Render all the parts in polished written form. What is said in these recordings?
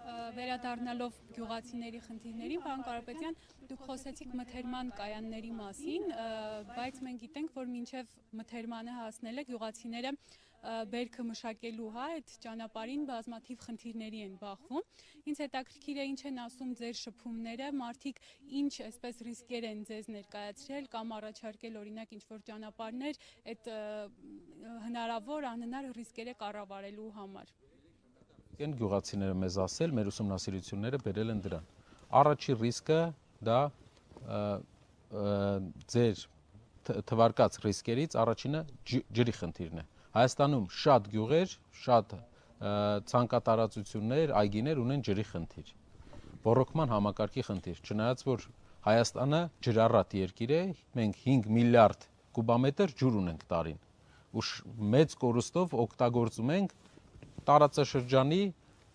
Վերադառնալով գյուղացիների խնդիրներին, պարոն Կարապետյան, դուք խոսեցիք մթերման կայանների մասին, բայց մենք գիտենք, որ մինչև մթերմանը հասնելը գյուղացիները բերքը մշակելու այդ ճանապարհին բազմաթիվ խնդիրների են բախվում։ Ինձ հետաքրքիր է ինչ են ասում ձեր շփումները, մարդիկ ինչ այսպես ռիսկեր են ձեզ ներկայացրել կամ առաջարկել օրինակ ինչ-որ ճանապարհներ այդ հնարավոր անհնար ռիսկերը կառավարելու համար։ Են գյուղացիները մեզ ասել, մեր ուսումնասիրությունները բերել են դրան։ Առաջի ռիսկը դա ձեր թվարկած ռիսկերից առաջինը ջրի խնդիրն է։ Հայաստանում շատ գյուղեր, շատ ցանկատարածություններ, այգիներ ունեն ջրի խնդիր։ Ոռոգման համակարգի խնդիր, չնայած որ Հայաստանը ջրառատ երկիր է, մենք 5 միլիարդ կուբամետր ջուր ունենք տարին։ Ու մեծ կորուստով օգտագործում ենք տարածաշրջանի,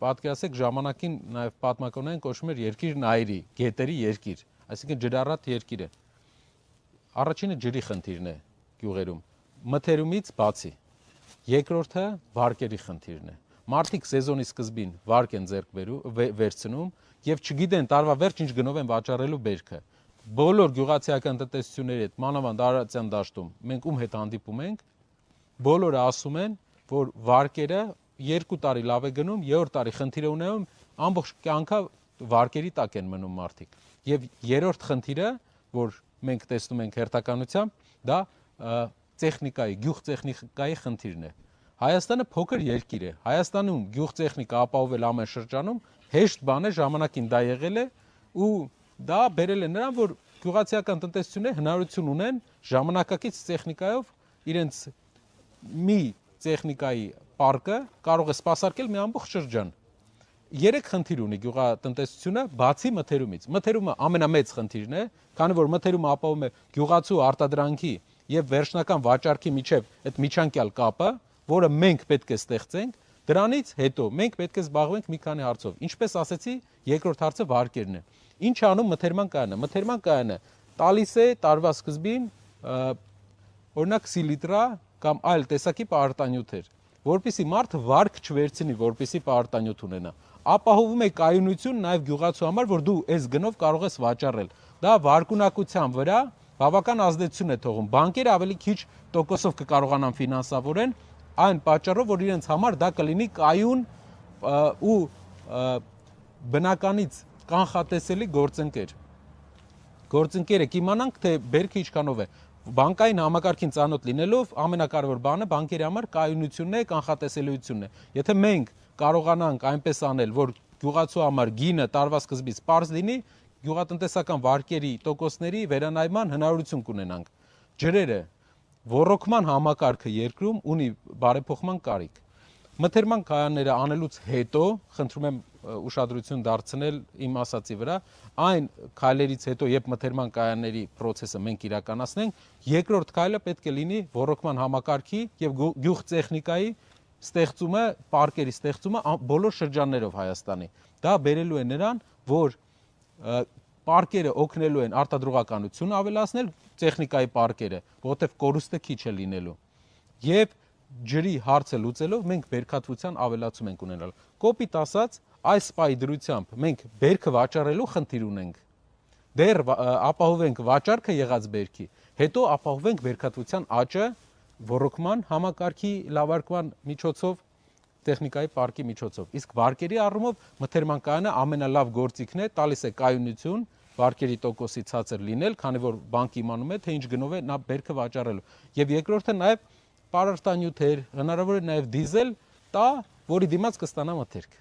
պատկերացեք ժամանակին նաև պատմականորեն կոչվում էր երկիր նայրի, գետերի երկիր, այսինքն ջրառատ երկիր է։ Առաջինը ջրի խնդիրն է գյուղերում, մթերումից բացի։ Երկրորդը վարկերի խնդիրն է։ Մարդիկ սեզոնի սկզբին վարկ են ձեռք վերցնում եւ չգիտեն տարվա վերջ ինչ գնով են վաճառելու բերքը։ Բոլոր գյուղացիական տնտեսությունների հետ, մանավանդ Արարատյան դաշտում, մենք ում հետ հանդիպում ենք, բոլորը ասում են, որ վարկերը 2 տարի լավ է գնում, 3-րդ տարի խնդիր է ունենում, ամբողջ կյանքը վարկերի տակ են մնում մարդիկ։ Եվ երրորդ խնդիրը, որ մենք տեսնում ենք հերթականությամբ, դա տեխնիկայի, գյուղտեխնիկայի խնդիրն է։ Հայաստանը փոքր երկիր է։ Հայաստանում գյուղտեխնիկա ապահովել ամեն շրջանում հեշտ բան է, ժամանակին դա եղել է ու դա բերել է նրան, որ գյուղացիական տնտեսությունները հնարավորություն ունեն ժամանակակից տեխնիկայով իրենց մի տեխնիկայի պարկը կարող է սպասարկել մի ամբողջ շրջան։ 3 խնդիր ունի գյուղատնտեսությունը բացի մթերումից։ Մթերումը ամենամեծ խնդիրն է, քանի որ մթերումը ապահովում է գյուղացու արտադրանքի եւ վերջնական վաճառքի միջև այդ միջանկյալ կապը, որը մենք պետք է ստեղծենք, դրանից հետո մենք պետք է զբաղվենք մի քանի հարցով։ Ինչպես ասեցի, երկրորդ հարցը վարկերն է։ Ինչ անում մթերման կայանը։ Մթերման կայանը տալիս է տարվա սկզբին օրինակ սիլիտրա կամ այլ տեսակի պարտանյութեր, որպեսզի մարդը վարկ չվերցնի, որպեսզի պարտանյութ ունենա։ Ապահովում է կայունություն նաև գյուղացու համար, որ դու այս գնով կարող ես վաճառել։ Դա վարկունակության վրա բավական ազդեցություն է թողում։ Բանկերը ավելի քիչ տոկոսով կկարողանան ֆինանսավորեն, այն պատճառով, որ իրենց համար դա կլինի կայուն ու բնականից կանխատեսելի գործընկեր։ Գործընկերը կիմանանք, թե բերքը ինչքանով է։ Բանկային համակարգին ծանոթ լինելով ամենակարևոր բանը բանկերի համար կայունությունն է, կանխատեսելիությունն է։ Եթե մենք կարողանանք այնպես անել, որ գյուղացու համար գինը տարվա սկզբից պարզ լինի, գյուղատնտեսական վարկերի տոկոսների վերանայման հնարավորություն կունենանք։ Ջրերը, ոռոգման համակարգը երկրում ունի բարեփոխման կարիք։ Մթերման կայանները անելուց հետո, խնդրում եմ ուշադրություն դարձնել իմ ասածի վրա, այն քայլերից հետո, երբ մթերման կայանների process-ը մենք իրականացնենք, երկրորդ քայլը պետք է լինի ոռոգման համակարգի եւ գյուղտեխնիկայի ստեղծումը, պարկերի ստեղծումը բոլոր շրջաններով Հայաստանի։ Դա բերելու է նրան, որ պարկերը օգնելու են արտադրողականությունը ավելացնել, տեխնիկայի պարկերը, որովհետեւ կորուստը քիչ է լինելու։ Եվ ջրի հարցը լուծելով մենք բերքատվության ավելացում ենք ունենալ։ Կոպիտ ասած, այս սպայի դրությամբ մենք բերքը վաճառելու խնդիր ունենք։ Դեռ ապահովենք վաճառքը եղած բերքի, հետո ապահովենք բերքատվության աճը ոռոգման համակարգի լավարկման միջոցով, տեխնիկայի պարկի միջոցով։ Իսկ վարկերի առումով մթերման կայանը ամենալավ գործիքն է, տալիս է կայունություն, վարկերի տոկոսի ցածր լինել, քանի որ բանկը իմանում է, թե ինչ գնով է նա բերքը վաճառելու։ Եվ երկրորդը նաև պարարտանյութեր, հնարավոր է նաև դիզել տա, որի դիմաց կստանա մթերք։